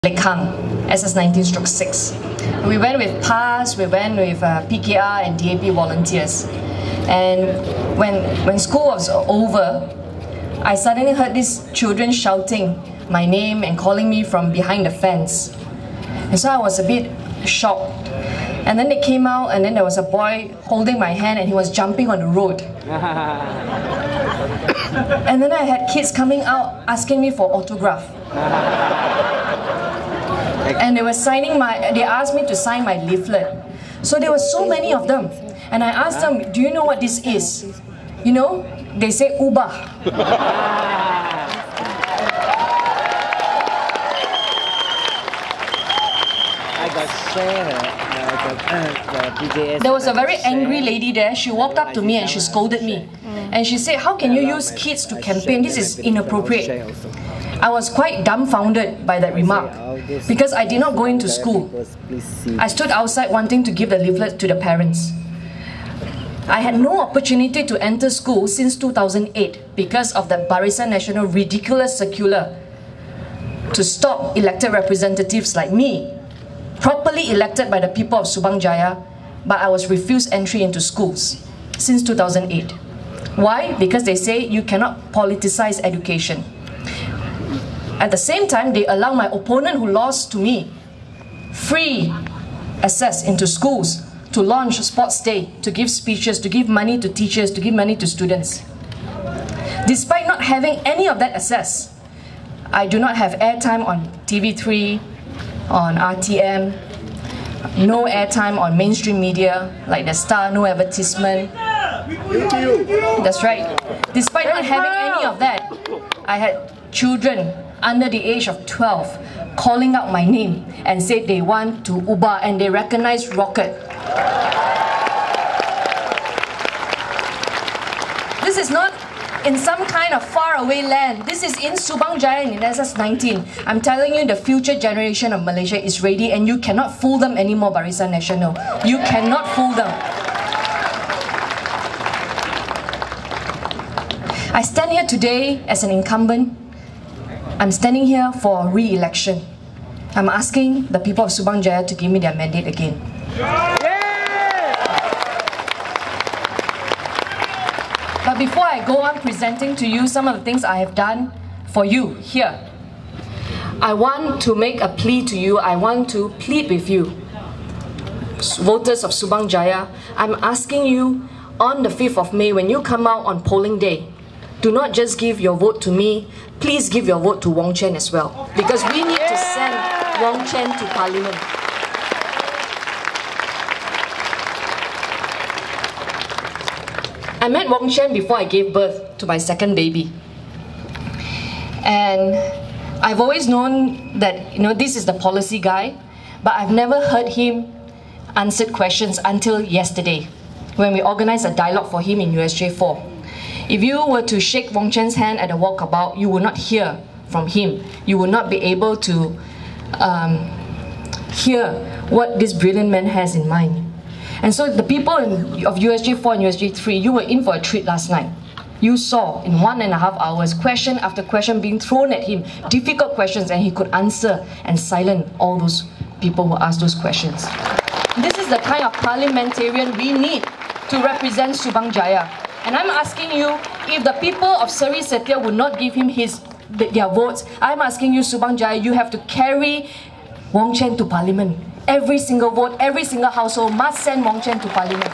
Lekang, SS19/6. We went with PAS, we went with PKR and DAP volunteers. And when school was over, I suddenly heard these children shouting my name and calling me from behind the fence. And so I was a bit shocked. And then they came out, and then there was a boy holding my hand and he was jumping on the road. And then I had kids coming out asking me for autograph. And they were they asked me to sign my leaflet. So there were so many of them. And I asked them, do you know what this is? You know, they say Ubah. There was a very angry lady there. She walked up to me and she scolded me. And she said, how can you use kids to campaign? This is inappropriate. I was quite dumbfounded by that remark because I did not go into school. I stood outside wanting to give the leaflet to the parents. I had no opportunity to enter school since 2008 because of the Barisan Nasional ridiculous circular to stop elected representatives like me, properly elected by the people of Subang Jaya, but I was refused entry into schools since 2008. Why? Because they say you cannot politicize education. At the same time, they allow my opponent who lost to me free access into schools, to launch sports day, to give speeches, to give money to teachers, to give money to students. Despite not having any of that access, I do not have airtime on TV3, on RTM, no airtime on mainstream media like The Star, no advertisement. That's right. Despite not having any of that, I had children under the age of 12 calling out my name and said they want to Ubah and they recognize Rocket. This is not in some kind of faraway land. This is in Subang Jaya in SS19. I'm telling you, the future generation of Malaysia is ready and you cannot fool them anymore, Barisan Nasional. You cannot fool them. I stand here today as an incumbent. I'm standing here for re-election. I'm asking the people of Subang Jaya to give me their mandate again. But before I go on presenting to you some of the things I have done for you here, I want to make a plea to you. I want to plead with you, voters of Subang Jaya. I'm asking you on the 5th of May, when you come out on polling day, do not just give your vote to me, please give your vote to Wong Chen as well. Because we need to send Wong Chen to Parliament. I met Wong Chen before I gave birth to my second baby. And I've always known that, this is the policy guy, but I've never heard him answer questions until yesterday, when we organized a dialogue for him in USJ4. If you were to shake Wong Chen's hand at a walkabout, you will not hear from him. You will not be able to hear what this brilliant man has in mind. And so the people of USJ4 and USJ3, you were in for a treat last night. You saw in 1.5 hours, question after question being thrown at him, difficult questions, and he could answer and silence all those people who asked those questions. This is the kind of parliamentarian we need to represent Subang Jaya. And I'm asking you, if the people of Seri Setia would not give him their votes, I'm asking you, Subang Jaya, you have to carry Wong Chen to Parliament. Every single vote, every single household must send Wong Chen to Parliament.